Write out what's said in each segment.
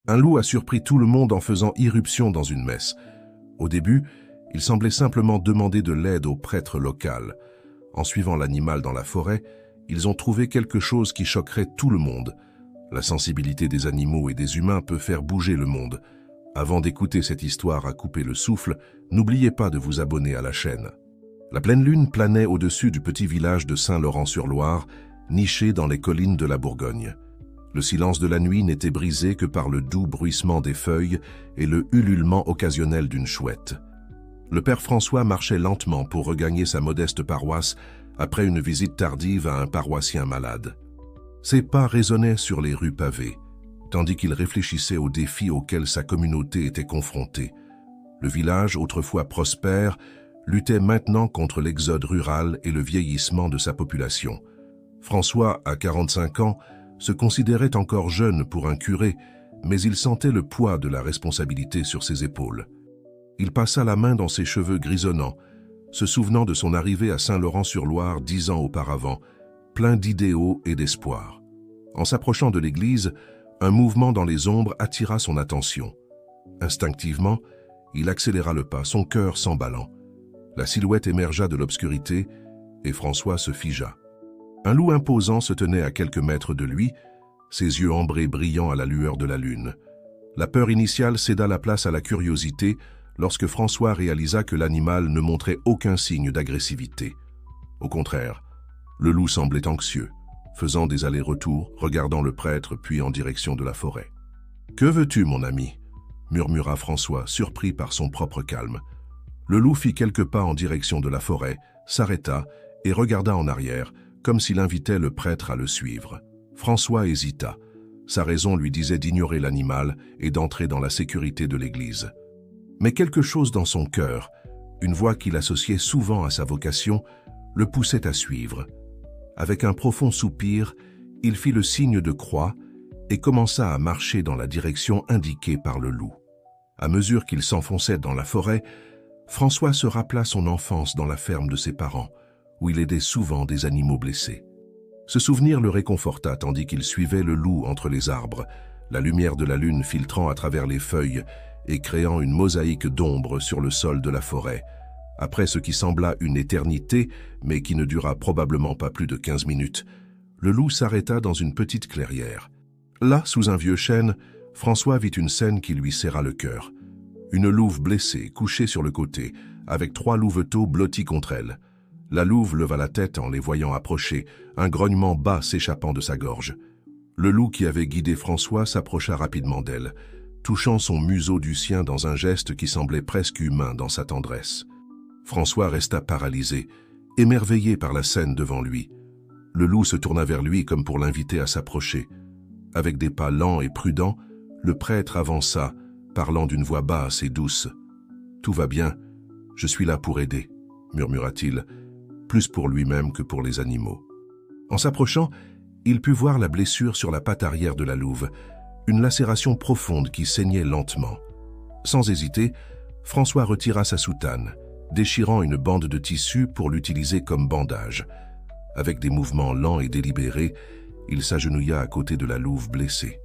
Un loup a surpris tout le monde en faisant irruption dans une messe. Au début, il semblait simplement demander de l'aide au prêtre local. En suivant l'animal dans la forêt, ils ont trouvé quelque chose qui choquerait tout le monde. La sensibilité des animaux et des humains peut faire bouger le monde. Avant d'écouter cette histoire à couper le souffle, n'oubliez pas de vous abonner à la chaîne. La pleine lune planait au-dessus du petit village de Saint-Laurent-sur-Loire, niché dans les collines de la Bourgogne. Le silence de la nuit n'était brisé que par le doux bruissement des feuilles et le ululement occasionnel d'une chouette. Le père François marchait lentement pour regagner sa modeste paroisse après une visite tardive à un paroissien malade. Ses pas résonnaient sur les rues pavées, tandis qu'il réfléchissait aux défis auxquels sa communauté était confrontée. Le village, autrefois prospère, luttait maintenant contre l'exode rural et le vieillissement de sa population. François, à 45 ans, se considérait encore jeune pour un curé, mais il sentait le poids de la responsabilité sur ses épaules. Il passa la main dans ses cheveux grisonnants, se souvenant de son arrivée à Saint-Laurent-sur-Loire 10 ans auparavant, plein d'idéaux et d'espoir. En s'approchant de l'église, un mouvement dans les ombres attira son attention. Instinctivement, il accéléra le pas, son cœur s'emballant. La silhouette émergea de l'obscurité et François se figea. Un loup imposant se tenait à quelques mètres de lui, ses yeux ambrés brillant à la lueur de la lune. La peur initiale céda la place à la curiosité lorsque François réalisa que l'animal ne montrait aucun signe d'agressivité. Au contraire, le loup semblait anxieux, faisant des allers-retours, regardant le prêtre puis en direction de la forêt. « Que veux-tu, mon ami ?» murmura François, surpris par son propre calme. Le loup fit quelques pas en direction de la forêt, s'arrêta et regarda en arrière, comme s'il invitait le prêtre à le suivre. François hésita. Sa raison lui disait d'ignorer l'animal et d'entrer dans la sécurité de l'église. Mais quelque chose dans son cœur, une voix qu'il associait souvent à sa vocation, le poussait à suivre. Avec un profond soupir, il fit le signe de croix et commença à marcher dans la direction indiquée par le loup. À mesure qu'il s'enfonçait dans la forêt, François se rappela son enfance dans la ferme de ses parents, où il aidait souvent des animaux blessés. Ce souvenir le réconforta tandis qu'il suivait le loup entre les arbres, la lumière de la lune filtrant à travers les feuilles et créant une mosaïque d'ombre sur le sol de la forêt. Après ce qui sembla une éternité, mais qui ne dura probablement pas plus de 15 minutes, le loup s'arrêta dans une petite clairière. Là, sous un vieux chêne, François vit une scène qui lui serra le cœur. Une louve blessée, couchée sur le côté, avec 3 louveteaux blottis contre elle. La louve leva la tête en les voyant approcher, un grognement bas s'échappant de sa gorge. Le loup qui avait guidé François s'approcha rapidement d'elle, touchant son museau du sien dans un geste qui semblait presque humain dans sa tendresse. François resta paralysé, émerveillé par la scène devant lui. Le loup se tourna vers lui comme pour l'inviter à s'approcher. Avec des pas lents et prudents, le prêtre avança, parlant d'une voix basse et douce. « Tout va bien, je suis là pour aider », murmura-t-il, plus pour lui-même que pour les animaux. En s'approchant, il put voir la blessure sur la patte arrière de la louve, une lacération profonde qui saignait lentement. Sans hésiter, François retira sa soutane, déchirant une bande de tissu pour l'utiliser comme bandage. Avec des mouvements lents et délibérés, il s'agenouilla à côté de la louve blessée.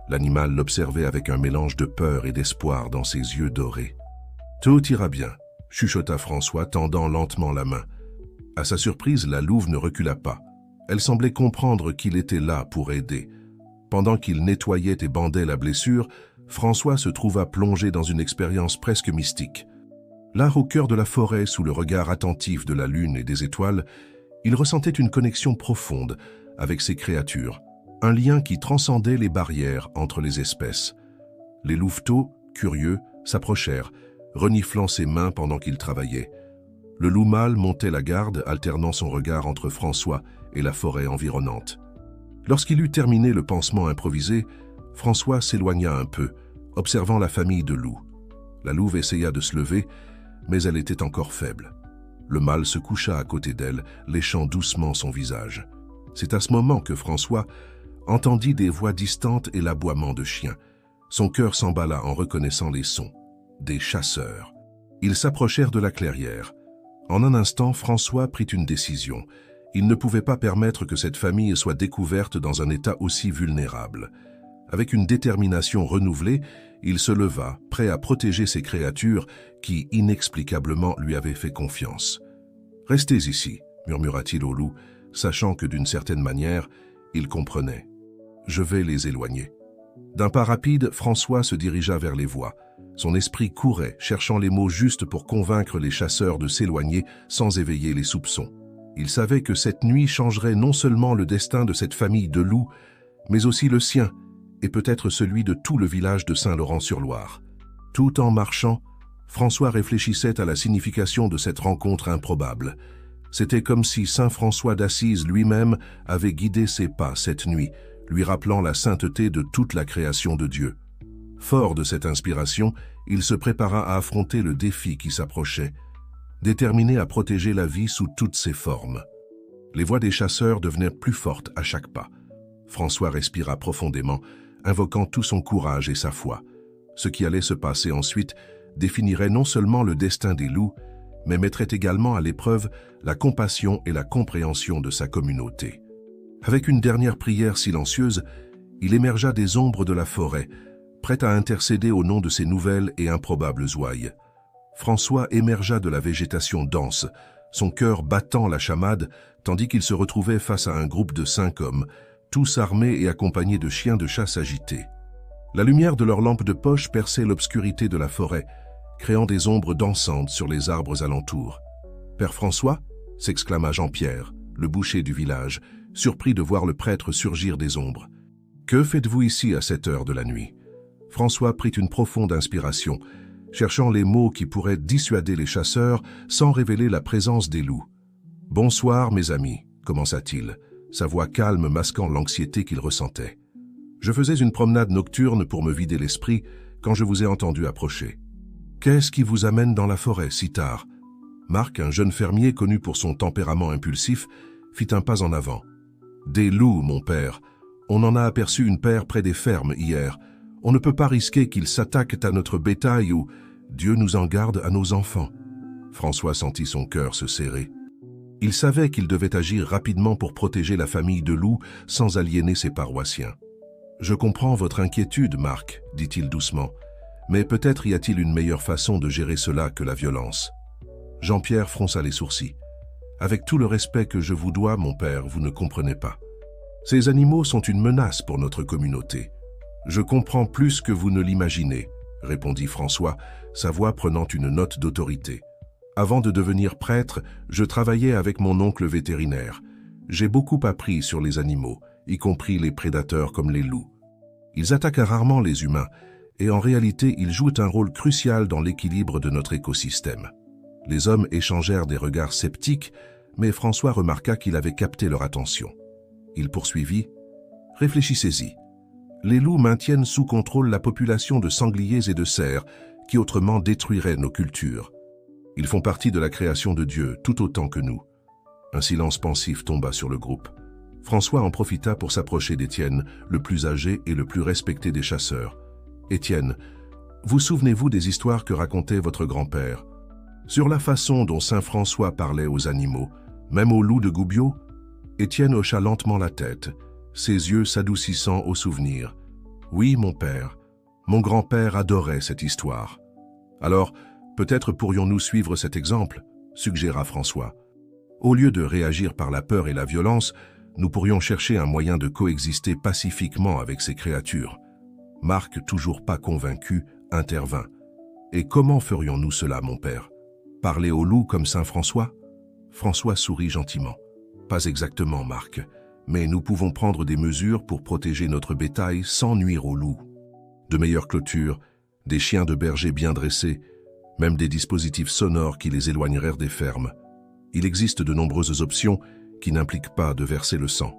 L'animal l'observait avec un mélange de peur et d'espoir dans ses yeux dorés. « Tout ira bien », chuchota François, tendant lentement la main. À sa surprise, la louve ne recula pas. Elle semblait comprendre qu'il était là pour aider. Pendant qu'il nettoyait et bandait la blessure, François se trouva plongé dans une expérience presque mystique. Là, au cœur de la forêt, sous le regard attentif de la lune et des étoiles, il ressentait une connexion profonde avec ces créatures, un lien qui transcendait les barrières entre les espèces. Les louveteaux, curieux, s'approchèrent, reniflant ses mains pendant qu'il travaillait. Le loup mâle montait la garde, alternant son regard entre François et la forêt environnante. Lorsqu'il eut terminé le pansement improvisé, François s'éloigna un peu, observant la famille de loups. La louve essaya de se lever, mais elle était encore faible. Le mâle se coucha à côté d'elle, léchant doucement son visage. C'est à ce moment que François entendit des voix distantes et l'aboiement de chiens. Son cœur s'emballa en reconnaissant les sons. Des chasseurs. Ils s'approchèrent de la clairière. En un instant, François prit une décision. Il ne pouvait pas permettre que cette famille soit découverte dans un état aussi vulnérable. Avec une détermination renouvelée, il se leva, prêt à protéger ces créatures qui, inexplicablement, lui avaient fait confiance. « Restez ici », murmura-t-il au loup, sachant que d'une certaine manière, il comprenait. « Je vais les éloigner. » D'un pas rapide, François se dirigea vers les voies. Son esprit courait, cherchant les mots justes pour convaincre les chasseurs de s'éloigner sans éveiller les soupçons. Il savait que cette nuit changerait non seulement le destin de cette famille de loups, mais aussi le sien, et peut-être celui de tout le village de Saint-Laurent-sur-Loire. Tout en marchant, François réfléchissait à la signification de cette rencontre improbable. C'était comme si saint François d'Assise lui-même avait guidé ses pas cette nuit, lui rappelant la sainteté de toute la création de Dieu. Fort de cette inspiration, il se prépara à affronter le défi qui s'approchait, déterminé à protéger la vie sous toutes ses formes. Les voix des chasseurs devenaient plus fortes à chaque pas. François respira profondément, invoquant tout son courage et sa foi. Ce qui allait se passer ensuite définirait non seulement le destin des loups, mais mettrait également à l'épreuve la compassion et la compréhension de sa communauté. Avec une dernière prière silencieuse, il émergea des ombres de la forêt, prêt à intercéder au nom de ces nouvelles et improbables ouailles. François émergea de la végétation dense, son cœur battant la chamade, tandis qu'il se retrouvait face à un groupe de 5 hommes, tous armés et accompagnés de chiens de chasse agités. La lumière de leurs lampes de poche perçait l'obscurité de la forêt, créant des ombres dansantes sur les arbres alentours. « Père François » s'exclama Jean-Pierre, le boucher du village, surpris de voir le prêtre surgir des ombres. « Que faites-vous ici à cette heure de la nuit ?» François prit une profonde inspiration, cherchant les mots qui pourraient dissuader les chasseurs sans révéler la présence des loups. « Bonsoir, mes amis » commença-t-il, sa voix calme masquant l'anxiété qu'il ressentait. « Je faisais une promenade nocturne pour me vider l'esprit quand je vous ai entendu approcher. Qu'est-ce qui vous amène dans la forêt si tard ?» Marc, un jeune fermier connu pour son tempérament impulsif, fit un pas en avant. « Des loups, mon père. On en a aperçu une paire près des fermes hier. On ne peut pas risquer qu'ils s'attaquent à notre bétail ou, Dieu nous en garde, à nos enfants. » François sentit son cœur se serrer. Il savait qu'il devait agir rapidement pour protéger la famille de loups sans aliéner ses paroissiens. « Je comprends votre inquiétude, Marc, » dit-il doucement, « mais peut-être y a-t-il une meilleure façon de gérer cela que la violence. » Jean-Pierre fronça les sourcils. « Avec tout le respect que je vous dois, mon père, vous ne comprenez pas. Ces animaux sont une menace pour notre communauté. »« Je comprends plus que vous ne l'imaginez, » répondit François, sa voix prenant une note d'autorité. « Avant de devenir prêtre, je travaillais avec mon oncle vétérinaire. J'ai beaucoup appris sur les animaux, y compris les prédateurs comme les loups. Ils attaquent rarement les humains, et en réalité, ils jouent un rôle crucial dans l'équilibre de notre écosystème. » Les hommes échangèrent des regards sceptiques, mais François remarqua qu'il avait capté leur attention. Il poursuivit « Réfléchissez-y. Les loups maintiennent sous contrôle la population de sangliers et de cerfs qui autrement détruiraient nos cultures. Ils font partie de la création de Dieu tout autant que nous. » Un silence pensif tomba sur le groupe. François en profita pour s'approcher d'Étienne, le plus âgé et le plus respecté des chasseurs. « Étienne, vous souvenez-vous des histoires que racontait votre grand-père sur la façon dont saint François parlait aux animaux, même aux loups de Goubiot ?» Étienne hocha lentement la tête, ses yeux s'adoucissant au souvenir. « Oui, mon père. Mon grand-père adorait cette histoire. » « Alors, peut-être pourrions-nous suivre cet exemple ?» suggéra François. « Au lieu de réagir par la peur et la violence, nous pourrions chercher un moyen de coexister pacifiquement avec ces créatures. » Marc, toujours pas convaincu, intervint. « Et comment ferions-nous cela, mon père? Parler aux loups comme saint François ?» François sourit gentiment. « Pas exactement, Marc, mais nous pouvons prendre des mesures pour protéger notre bétail sans nuire aux loups. De meilleures clôtures, des chiens de berger bien dressés, même des dispositifs sonores qui les éloigneraient des fermes. Il existe de nombreuses options qui n'impliquent pas de verser le sang. »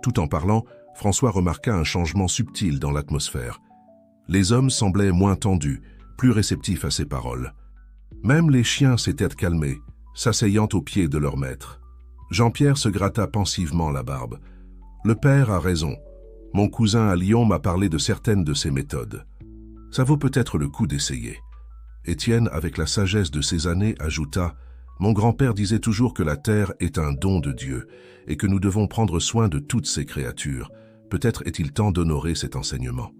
Tout en parlant, François remarqua un changement subtil dans l'atmosphère. Les hommes semblaient moins tendus, plus réceptifs à ses paroles. Même les chiens s'étaient calmés, s'asseyant aux pieds de leur maître. Jean-Pierre se gratta pensivement la barbe. « Le père a raison. Mon cousin à Lyon m'a parlé de certaines de ses méthodes. Ça vaut peut-être le coup d'essayer. » Étienne, avec la sagesse de ses années, ajouta « Mon grand-père disait toujours que la terre est un don de Dieu et que nous devons prendre soin de toutes ces créatures, Peut-être est-il temps d'honorer cet enseignement.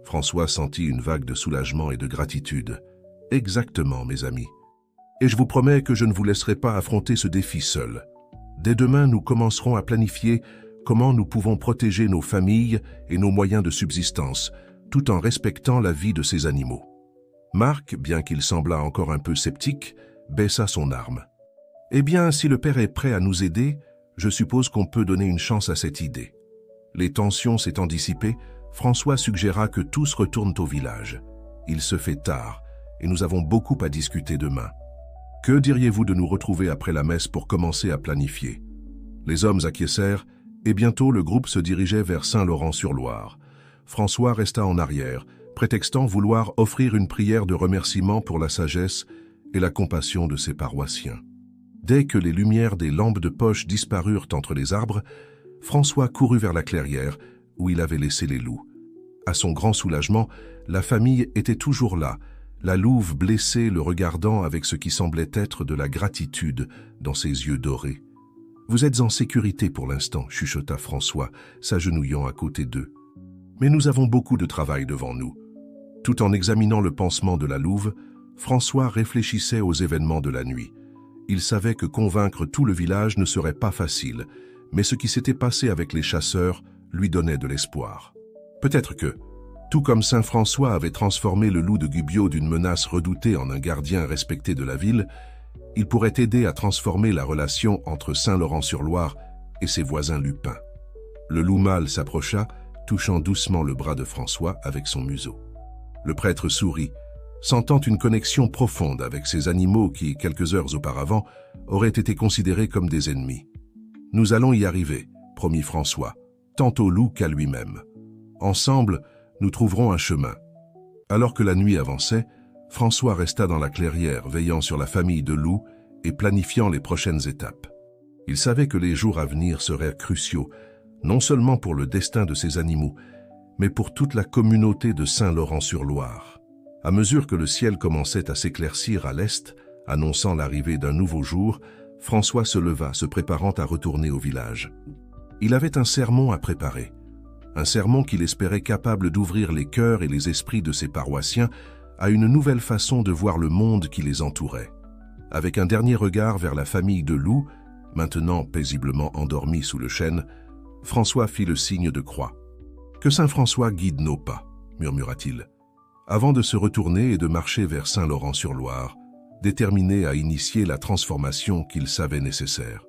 François sentit une vague de soulagement et de gratitude. Exactement, mes amis. Et je vous promets que je ne vous laisserai pas affronter ce défi seul. Dès demain, nous commencerons à planifier comment nous pouvons protéger nos familles et nos moyens de subsistance, tout en respectant la vie de ces animaux. Marc, bien qu'il semblât encore un peu sceptique, baissa son arme. Eh bien, si le père est prêt à nous aider, je suppose qu'on peut donner une chance à cette idée. Les tensions s'étant dissipées, François suggéra que tous retournent au village. Il se fait tard, et nous avons beaucoup à discuter demain. Que diriez-vous de nous retrouver après la messe pour commencer à planifier? Les hommes acquiescèrent, et bientôt le groupe se dirigeait vers Saint-Laurent-sur-Loire. François resta en arrière, prétextant vouloir offrir une prière de remerciement pour la sagesse et la compassion de ses paroissiens. Dès que les lumières des lampes de poche disparurent entre les arbres, François courut vers la clairière où il avait laissé les loups. À son grand soulagement, la famille était toujours là, la louve blessée le regardant avec ce qui semblait être de la gratitude dans ses yeux dorés. « Vous êtes en sécurité pour l'instant, » chuchota François, s'agenouillant à côté d'eux. « Mais nous avons beaucoup de travail devant nous. » Tout en examinant le pansement de la louve, François réfléchissait aux événements de la nuit. Il savait que convaincre tout le village ne serait pas facile, mais ce qui s'était passé avec les chasseurs lui donnait de l'espoir. Peut-être que, tout comme saint François avait transformé le loup de Gubbio d'une menace redoutée en un gardien respecté de la ville, il pourrait aider à transformer la relation entre Saint-Laurent-sur-Loire et ses voisins lupins. Le loup mâle s'approcha, touchant doucement le bras de François avec son museau. Le prêtre sourit, sentant une connexion profonde avec ces animaux qui, quelques heures auparavant, auraient été considérés comme des ennemis. « Nous allons y arriver », promit François, tant au loup qu'à lui-même. Ensemble, nous trouverons un chemin. Alors que la nuit avançait, François resta dans la clairière, veillant sur la famille de loups et planifiant les prochaines étapes. Il savait que les jours à venir seraient cruciaux, non seulement pour le destin de ces animaux, mais pour toute la communauté de Saint-Laurent-sur-Loire. À mesure que le ciel commençait à s'éclaircir à l'est, annonçant l'arrivée d'un nouveau jour, François se leva, se préparant à retourner au village. Il avait un sermon à préparer, un sermon qu'il espérait capable d'ouvrir les cœurs et les esprits de ses paroissiens à une nouvelle façon de voir le monde qui les entourait. Avec un dernier regard vers la famille de loups, maintenant paisiblement endormie sous le chêne, François fit le signe de croix. « Que saint François guide nos pas », murmura-t-il, avant de se retourner et de marcher vers Saint-Laurent-sur-Loire, déterminé à initier la transformation qu'il savait nécessaire.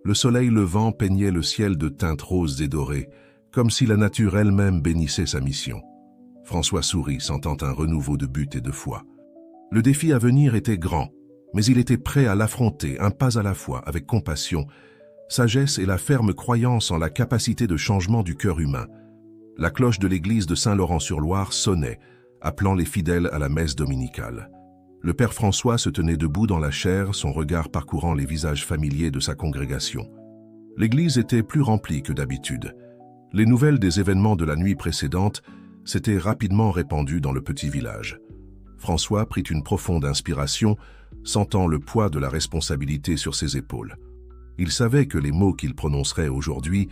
Le soleil levant peignait le ciel de teintes roses et dorées, comme si la nature elle-même bénissait sa mission. François sourit, sentant un renouveau de but et de foi. Le défi à venir était grand, mais il était prêt à l'affronter, un pas à la fois, avec compassion, sagesse et la ferme croyance en la capacité de changement du cœur humain. La cloche de l'église de Saint-Laurent-sur-Loire sonnait, appelant les fidèles à la messe dominicale. Le père François se tenait debout dans la chaire, son regard parcourant les visages familiers de sa congrégation. L'église était plus remplie que d'habitude. Les nouvelles des événements de la nuit précédente s'étaient rapidement répandues dans le petit village. François prit une profonde inspiration, sentant le poids de la responsabilité sur ses épaules. Il savait que les mots qu'il prononcerait aujourd'hui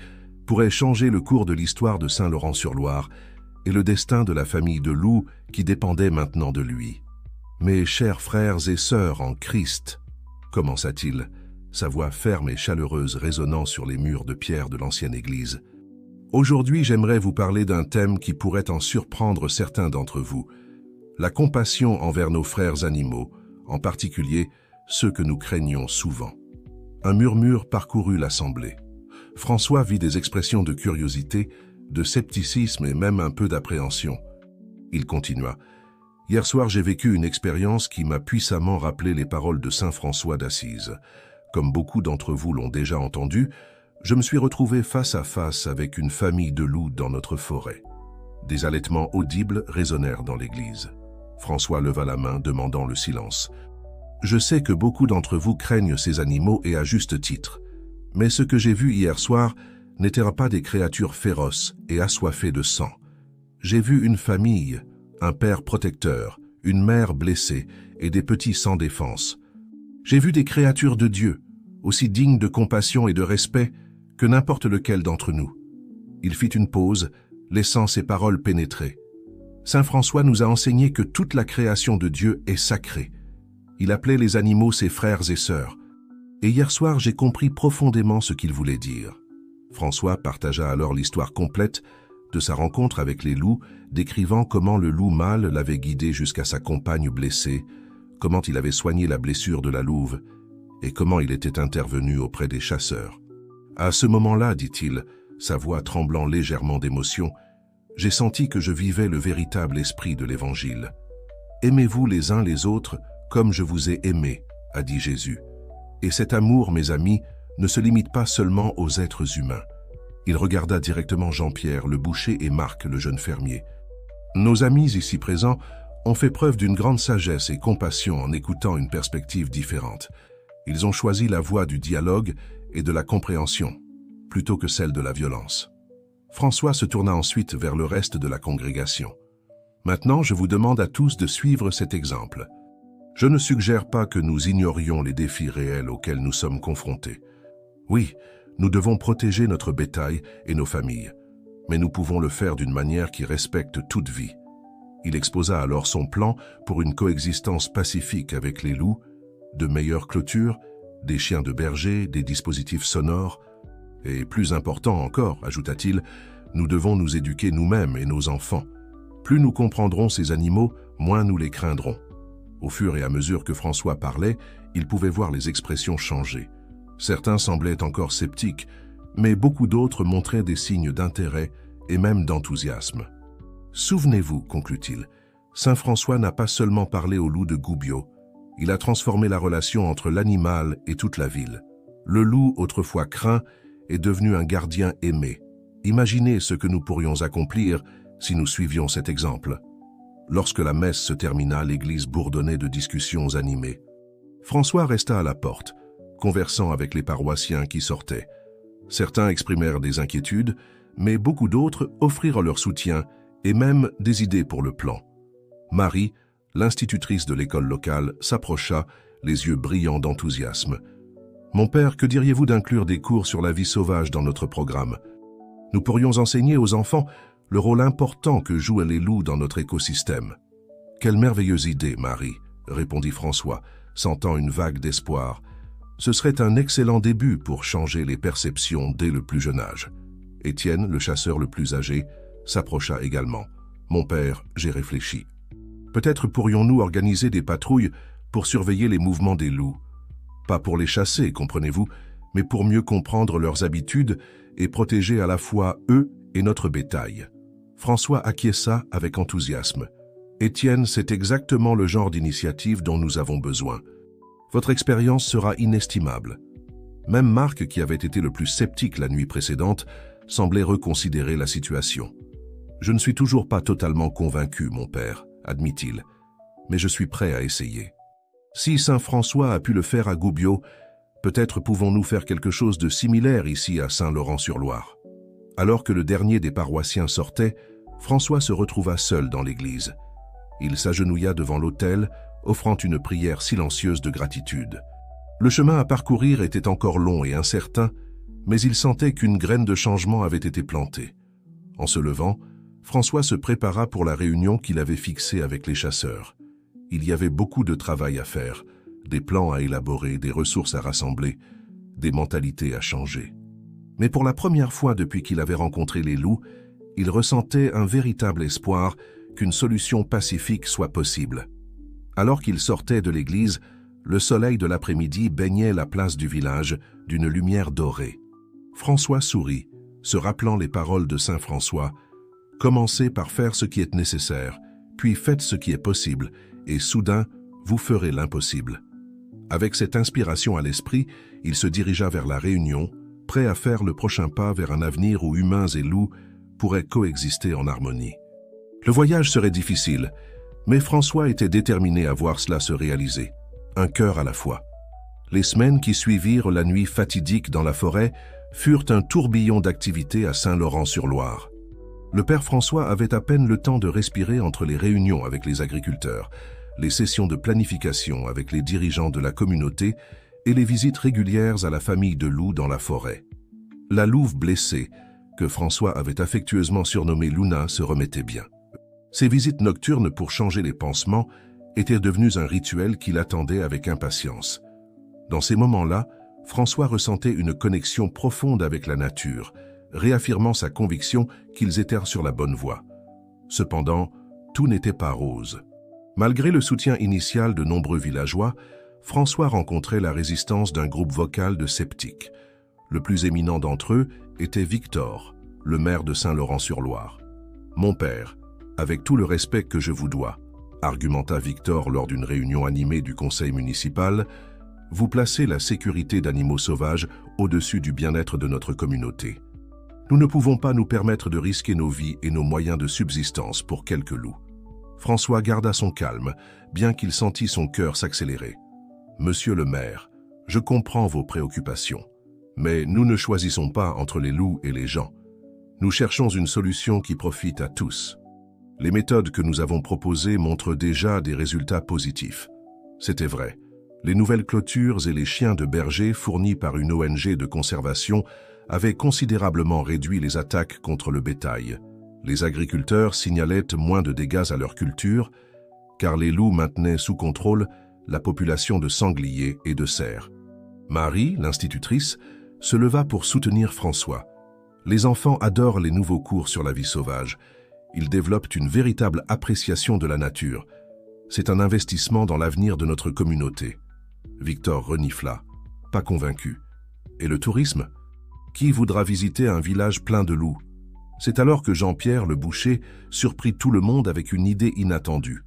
pourraient changer le cours de l'histoire de Saint-Laurent-sur-Loire et le destin de la famille de loups qui dépendait maintenant de lui. « Mes chers frères et sœurs en Christ », commença-t-il, sa voix ferme et chaleureuse résonnant sur les murs de pierre de l'ancienne église. « Aujourd'hui, j'aimerais vous parler d'un thème qui pourrait en surprendre certains d'entre vous, la compassion envers nos frères animaux, en particulier ceux que nous craignons souvent. » Un murmure parcourut l'assemblée. François vit des expressions de curiosité, de scepticisme et même un peu d'appréhension. Il continua. « Hier soir, j'ai vécu une expérience qui m'a puissamment rappelé les paroles de saint François d'Assise. Comme beaucoup d'entre vous l'ont déjà entendu, je me suis retrouvé face à face avec une famille de loups dans notre forêt. Des halètements audibles résonnèrent dans l'église. François leva la main, demandant le silence. « Je sais que beaucoup d'entre vous craignent ces animaux et à juste titre. Mais ce que j'ai vu hier soir n'étaient pas des créatures féroces et assoiffées de sang. J'ai vu une famille, un père protecteur, une mère blessée et des petits sans défense. J'ai vu des créatures de Dieu, aussi dignes de compassion et de respect que n'importe lequel d'entre nous. Il fit une pause, laissant ses paroles pénétrer. Saint François nous a enseigné que toute la création de Dieu est sacrée. Il appelait les animaux ses frères et sœurs. Et hier soir, j'ai compris profondément ce qu'il voulait dire. François partagea alors l'histoire complète de sa rencontre avec les loups, décrivant comment le loup mâle l'avait guidé jusqu'à sa compagne blessée, comment il avait soigné la blessure de la louve et comment il était intervenu auprès des chasseurs. À ce moment-là, dit-il, sa voix tremblant légèrement d'émotion, j'ai senti que je vivais le véritable esprit de l'Évangile. Aimez-vous les uns les autres comme je vous ai aimé, a dit Jésus. Et cet amour, mes amis, ne se limite pas seulement aux êtres humains. Il regarda directement Jean-Pierre, le boucher, et Marc, le jeune fermier. Nos amis ici présents ont fait preuve d'une grande sagesse et compassion en écoutant une perspective différente. Ils ont choisi la voie du dialogue et de la compréhension, plutôt que celle de la violence. François se tourna ensuite vers le reste de la congrégation. Maintenant, je vous demande à tous de suivre cet exemple. Je ne suggère pas que nous ignorions les défis réels auxquels nous sommes confrontés. Oui, nous devons protéger notre bétail et nos familles, mais nous pouvons le faire d'une manière qui respecte toute vie. Il exposa alors son plan pour une coexistence pacifique avec les loups, de meilleures clôtures, des chiens de berger, des dispositifs sonores, et plus important encore, ajouta-t-il, nous devons nous éduquer nous-mêmes et nos enfants. Plus nous comprendrons ces animaux, moins nous les craindrons. Au fur et à mesure que François parlait, il pouvait voir les expressions changer. Certains semblaient encore sceptiques, mais beaucoup d'autres montraient des signes d'intérêt et même d'enthousiasme. Souvenez-vous, conclut-il, Saint François n'a pas seulement parlé au loup de Gubbio, il a transformé la relation entre l'animal et toute la ville. Le loup, autrefois craint, est devenu un gardien aimé. Imaginez ce que nous pourrions accomplir si nous suivions cet exemple. Lorsque la messe se termina, l'église bourdonnait de discussions animées. François resta à la porte, conversant avec les paroissiens qui sortaient. Certains exprimèrent des inquiétudes, mais beaucoup d'autres offrirent leur soutien et même des idées pour le plan. Marie, l'institutrice de l'école locale, s'approcha, les yeux brillants d'enthousiasme. « Mon père, que diriez-vous d'inclure des cours sur la vie sauvage dans notre programme? Nous pourrions enseigner aux enfants le rôle important que jouent les loups dans notre écosystème. » « Quelle merveilleuse idée, Marie, » répondit François, sentant une vague d'espoir. Ce serait un excellent début pour changer les perceptions dès le plus jeune âge. Étienne, le chasseur le plus âgé, s'approcha également. « Mon père, j'ai réfléchi. Peut-être pourrions-nous organiser des patrouilles pour surveiller les mouvements des loups. Pas pour les chasser, comprenez-vous, mais pour mieux comprendre leurs habitudes et protéger à la fois eux et notre bétail. » François acquiesça avec enthousiasme. « Étienne, c'est exactement le genre d'initiative dont nous avons besoin. Votre expérience sera inestimable. » Même Marc, qui avait été le plus sceptique la nuit précédente, semblait reconsidérer la situation. « Je ne suis toujours pas totalement convaincu, mon père, admit-il, mais je suis prêt à essayer. Si Saint François a pu le faire à Gubbio, peut-être pouvons-nous faire quelque chose de similaire ici à Saint-Laurent-sur-Loire. » Alors que le dernier des paroissiens sortait, François se retrouva seul dans l'église. Il s'agenouilla devant l'autel, offrant une prière silencieuse de gratitude. Le chemin à parcourir était encore long et incertain, mais il sentait qu'une graine de changement avait été plantée. En se levant, François se prépara pour la réunion qu'il avait fixée avec les chasseurs. Il y avait beaucoup de travail à faire, des plans à élaborer, des ressources à rassembler, des mentalités à changer. Mais pour la première fois depuis qu'il avait rencontré les loups, il ressentait un véritable espoir qu'une solution pacifique soit possible. Alors qu'il sortait de l'église, le soleil de l'après-midi baignait la place du village d'une lumière dorée. François sourit, se rappelant les paroles de Saint François. « Commencez par faire ce qui est nécessaire, puis faites ce qui est possible, et soudain, vous ferez l'impossible. » Avec cette inspiration à l'esprit, il se dirigea vers la réunion, prêt à faire le prochain pas vers un avenir où humains et loups pourraient coexister en harmonie. Le voyage serait difficile, mais François était déterminé à voir cela se réaliser, un cœur à la fois. Les semaines qui suivirent la nuit fatidique dans la forêt furent un tourbillon d'activités à Saint-Laurent-sur-Loire. Le père François avait à peine le temps de respirer entre les réunions avec les agriculteurs, les sessions de planification avec les dirigeants de la communauté et les visites régulières à la famille de loups dans la forêt. La louve blessée, que François avait affectueusement surnommée Luna, se remettait bien. Ces visites nocturnes pour changer les pansements étaient devenues un rituel qu'il attendait avec impatience. Dans ces moments-là, François ressentait une connexion profonde avec la nature, réaffirmant sa conviction qu'ils étaient sur la bonne voie. Cependant, tout n'était pas rose. Malgré le soutien initial de nombreux villageois, François rencontrait la résistance d'un groupe vocal de sceptiques. Le plus éminent d'entre eux était Victor, le maire de Saint-Laurent-sur-Loire. « Mon père, avec tout le respect que je vous dois, » argumenta Victor lors d'une réunion animée du conseil municipal, « vous placez la sécurité d'animaux sauvages au-dessus du bien-être de notre communauté. Nous ne pouvons pas nous permettre de risquer nos vies et nos moyens de subsistance pour quelques loups. » François garda son calme, bien qu'il sentît son cœur s'accélérer. « Monsieur le maire, je comprends vos préoccupations, mais nous ne choisissons pas entre les loups et les gens. Nous cherchons une solution qui profite à tous. Les méthodes que nous avons proposées montrent déjà des résultats positifs. C'était vrai. Les nouvelles clôtures et les chiens de berger fournis par une ONG de conservation avaient considérablement réduit les attaques contre le bétail. Les agriculteurs signalaient moins de dégâts à leur culture, car les loups maintenaient sous contrôle la population de sangliers et de cerfs. Marie, l'institutrice, se leva pour soutenir François. Les enfants adorent les nouveaux cours sur la vie sauvage. Ils développent une véritable appréciation de la nature. C'est un investissement dans l'avenir de notre communauté. Victor renifla, pas convaincu. Et le tourisme? Qui voudra visiter un village plein de loups? C'est alors que Jean-Pierre, le boucher, surprit tout le monde avec une idée inattendue.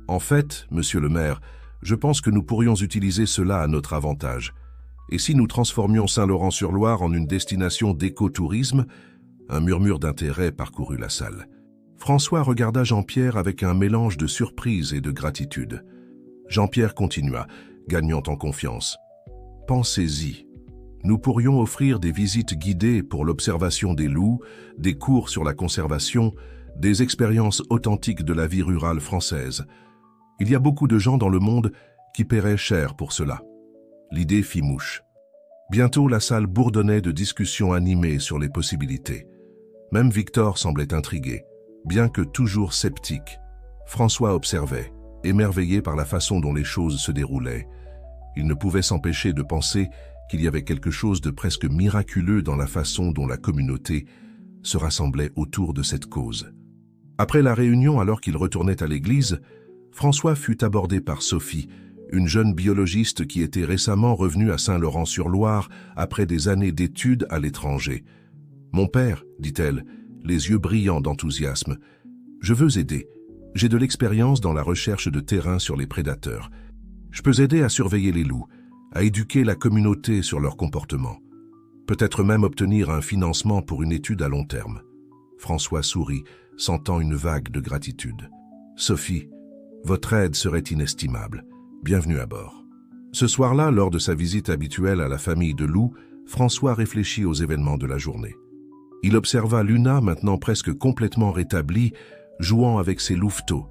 En fait, monsieur le maire, je pense que nous pourrions utiliser cela à notre avantage. Et si nous transformions Saint-Laurent-sur-Loire en une destination d'écotourisme? Un murmure d'intérêt parcourut la salle. François regarda Jean-Pierre avec un mélange de surprise et de gratitude. Jean-Pierre continua, gagnant en confiance. « Pensez-y. Nous pourrions offrir des visites guidées pour l'observation des loups, des cours sur la conservation, des expériences authentiques de la vie rurale française. Il y a beaucoup de gens dans le monde qui paieraient cher pour cela. » L'idée fit mouche. Bientôt, la salle bourdonnait de discussions animées sur les possibilités. Même Victor semblait intrigué, bien que toujours sceptique. François observait, émerveillé par la façon dont les choses se déroulaient. Il ne pouvait s'empêcher de penser qu'il y avait quelque chose de presque miraculeux dans la façon dont la communauté se rassemblait autour de cette cause. Après la réunion, alors qu'il retournait à l'église, François fut abordé par Sophie, une jeune biologiste qui était récemment revenue à Saint-Laurent-sur-Loire après des années d'études à l'étranger. « Mon père, dit-elle, les yeux brillants d'enthousiasme, je veux aider. J'ai de l'expérience dans la recherche de terrain sur les prédateurs. Je peux aider à surveiller les loups, à éduquer la communauté sur leur comportement. Peut-être même obtenir un financement pour une étude à long terme. » François sourit, sentant une vague de gratitude. « Sophie, votre aide serait inestimable. Bienvenue à bord. » Ce soir-là, lors de sa visite habituelle à la famille de loups, François réfléchit aux événements de la journée. Il observa Luna, maintenant presque complètement rétablie, jouant avec ses louveteaux.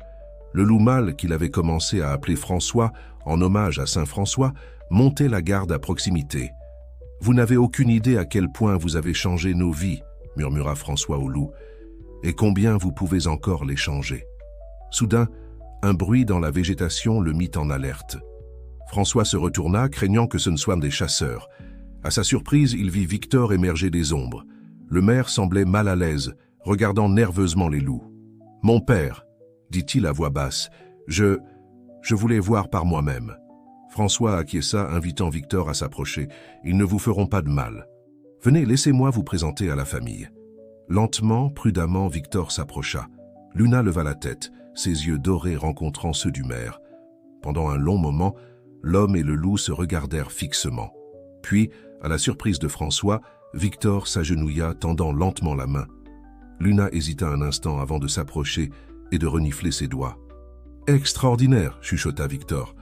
Le loup mâle qu'il avait commencé à appeler François, en hommage à Saint François, montait la garde à proximité. « Vous n'avez aucune idée à quel point vous avez changé nos vies, » murmura François au loup, « et combien vous pouvez encore les changer. » Soudain, un bruit dans la végétation le mit en alerte. François se retourna, craignant que ce ne soient des chasseurs. À sa surprise, il vit Victor émerger des ombres. Le maire semblait mal à l'aise, regardant nerveusement les loups. « Mon père, » dit-il à voix basse, « je voulais voir par moi-même. » François acquiesça, invitant Victor à s'approcher. « Ils ne vous feront pas de mal. Venez, laissez-moi vous présenter à la famille. » Lentement, prudemment, Victor s'approcha. Luna leva la tête, ses yeux dorés rencontrant ceux du maire. Pendant un long moment, l'homme et le loup se regardèrent fixement. Puis, à la surprise de François, Victor s'agenouilla, tendant lentement la main. Luna hésita un instant avant de s'approcher et de renifler ses doigts. « Extraordinaire !» chuchota Victor,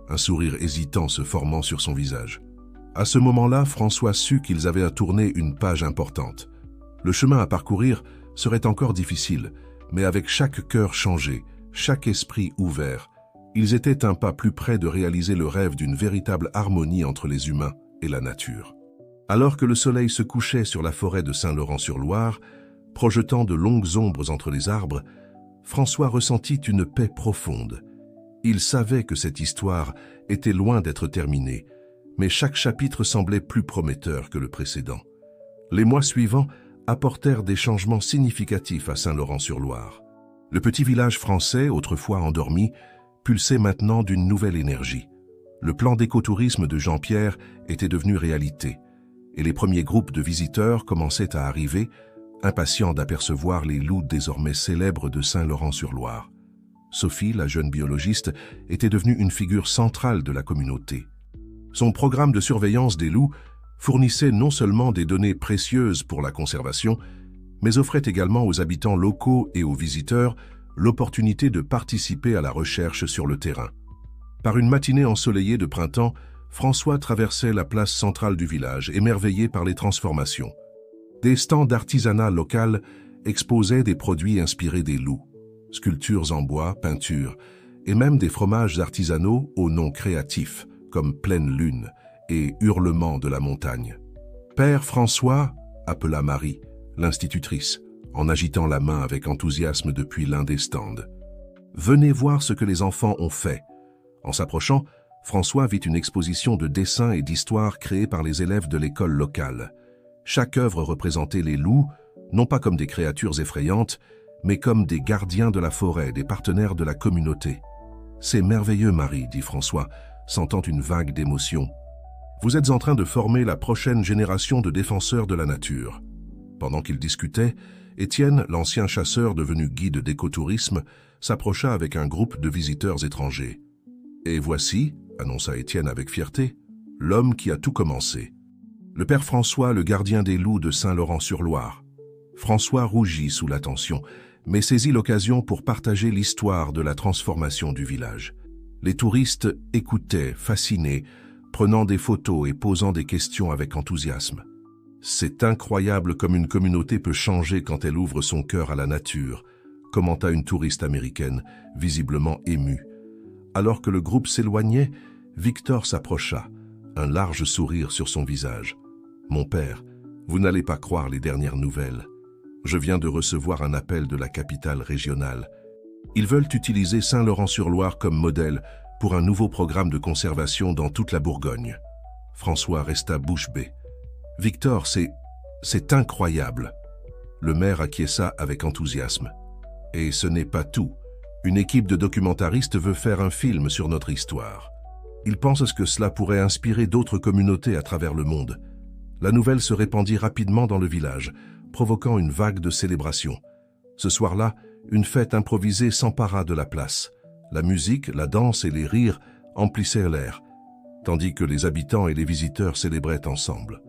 un sourire hésitant se formant sur son visage. À ce moment-là, François sut qu'ils avaient à tourner une page importante. Le chemin à parcourir serait encore difficile, mais avec chaque cœur changé, chaque esprit ouvert, ils étaient un pas plus près de réaliser le rêve d'une véritable harmonie entre les humains et la nature. Alors que le soleil se couchait sur la forêt de Saint-Laurent-sur-Loire, projetant de longues ombres entre les arbres, François ressentit une paix profonde. Il savait que cette histoire était loin d'être terminée, mais chaque chapitre semblait plus prometteur que le précédent. Les mois suivants apportèrent des changements significatifs à Saint-Laurent-sur-Loire. Le petit village français, autrefois endormi, pulsait maintenant d'une nouvelle énergie. Le plan d'écotourisme de Jean-Pierre était devenu réalité, et les premiers groupes de visiteurs commençaient à arriver, impatients d'apercevoir les loups désormais célèbres de Saint-Laurent-sur-Loire. Sophie, la jeune biologiste, était devenue une figure centrale de la communauté. Son programme de surveillance des loups fournissait non seulement des données précieuses pour la conservation, mais offrait également aux habitants locaux et aux visiteurs l'opportunité de participer à la recherche sur le terrain. Par une matinée ensoleillée de printemps, François traversait la place centrale du village, émerveillé par les transformations. Des stands d'artisanat local exposaient des produits inspirés des loups, sculptures en bois, peintures, et même des fromages artisanaux aux noms créatifs, comme Pleine Lune et Hurlement de la montagne. Père François, appela Marie, l'institutrice, en agitant la main avec enthousiasme depuis l'un des stands. Venez voir ce que les enfants ont fait. En s'approchant, François vit une exposition de dessins et d'histoires créées par les élèves de l'école locale. Chaque œuvre représentait les loups, non pas comme des créatures effrayantes, mais comme des gardiens de la forêt, des partenaires de la communauté. « C'est merveilleux, Marie, » dit François, sentant une vague d'émotion. « Vous êtes en train de former la prochaine génération de défenseurs de la nature. » Pendant qu'ils discutaient, Étienne, l'ancien chasseur devenu guide d'écotourisme, s'approcha avec un groupe de visiteurs étrangers. « Et voici, » annonça Étienne avec fierté, « l'homme qui a tout commencé. Le père François, le gardien des loups de Saint-Laurent-sur-Loire. » François rougit sous l'attention, mais saisit l'occasion pour partager l'histoire de la transformation du village. Les touristes écoutaient, fascinés, prenant des photos et posant des questions avec enthousiasme. « C'est incroyable comme une communauté peut changer quand elle ouvre son cœur à la nature », commenta une touriste américaine, visiblement émue. Alors que le groupe s'éloignait, Victor s'approcha, un large sourire sur son visage. « Mon père, vous n'allez pas croire les dernières nouvelles. Je viens de recevoir un appel de la capitale régionale. Ils veulent utiliser Saint-Laurent-sur-Loire comme modèle pour un nouveau programme de conservation dans toute la Bourgogne. » François resta bouche bée. « Victor, c'est incroyable !» Le maire acquiesça avec enthousiasme. « Et ce n'est pas tout. Une équipe de documentaristes veut faire un film sur notre histoire. Ils pensent que cela pourrait inspirer d'autres communautés à travers le monde. » La nouvelle se répandit rapidement dans le village, provoquant une vague de célébration. Ce soir-là, une fête improvisée s'empara de la place. La musique, la danse et les rires emplissaient l'air, tandis que les habitants et les visiteurs célébraient ensemble.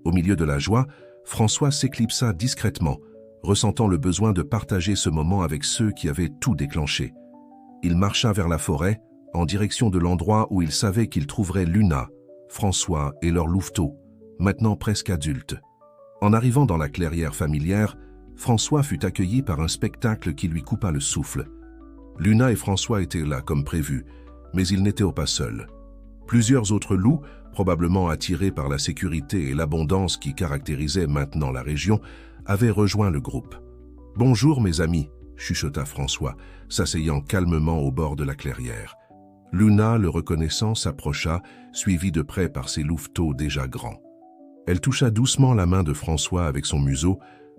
Au milieu de la joie, François s'éclipsa discrètement, ressentant le besoin de partager ce moment avec ceux qui avaient tout déclenché. Il marcha vers la forêt, en direction de l'endroit où il savait qu'il trouverait Luna, François et leur louveteau, maintenant presque adultes. En arrivant dans la clairière familière, François fut accueilli par un spectacle qui lui coupa le souffle. Luna et François étaient là comme prévu, mais ils n'étaient pas seuls. Plusieurs autres loups, probablement attirés par la sécurité et l'abondance qui caractérisaient maintenant la région, avaient rejoint le groupe. « Bonjour mes amis », chuchota François, s'asseyant calmement au bord de la clairière. Luna, le reconnaissant, s'approcha, suivie de près par ses louveteaux déjà grands. Elle toucha doucement la main de François avec son museau,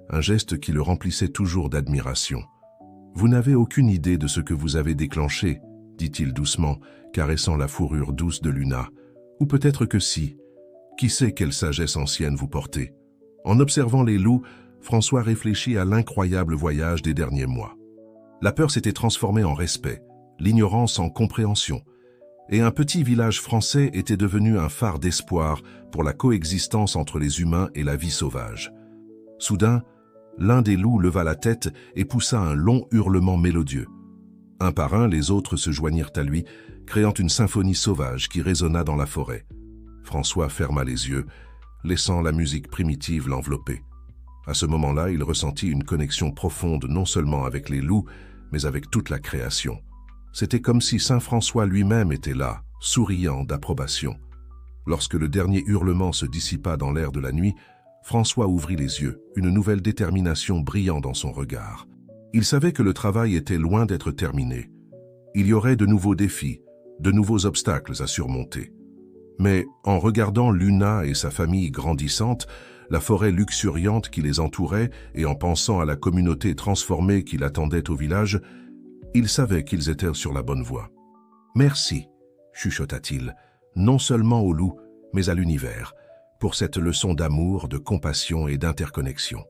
un geste qui le remplissait toujours d'admiration. « Vous n'avez aucune idée de ce que vous avez déclenché, » dit-il doucement, caressant la fourrure douce de Luna. « Ou peut-être que si. Qui sait quelle sagesse ancienne vous portez ?» En observant les loups, François réfléchit à l'incroyable voyage des derniers mois. La peur s'était transformée en respect, l'ignorance en compréhension, et un petit village français était devenu un phare d'espoir pour la coexistence entre les humains et la vie sauvage. Soudain, l'un des loups leva la tête et poussa un long hurlement mélodieux. Un par un, les autres se joignirent à lui, créant une symphonie sauvage qui résonna dans la forêt. François ferma les yeux, laissant la musique primitive l'envelopper. À ce moment-là, il ressentit une connexion profonde non seulement avec les loups, mais avec toute la création. C'était comme si Saint François lui-même était là, souriant d'approbation. Lorsque le dernier hurlement se dissipa dans l'air de la nuit, François ouvrit les yeux, une nouvelle détermination brillant dans son regard. Il savait que le travail était loin d'être terminé. Il y aurait de nouveaux défis, de nouveaux obstacles à surmonter. Mais en regardant Luna et sa famille grandissante, la forêt luxuriante qui les entourait et en pensant à la communauté transformée qui l'attendait au village, il savait qu'ils étaient sur la bonne voie. « Merci », chuchota-t-il, non seulement au loup, mais à l'univers, pour cette leçon d'amour, de compassion et d'interconnexion.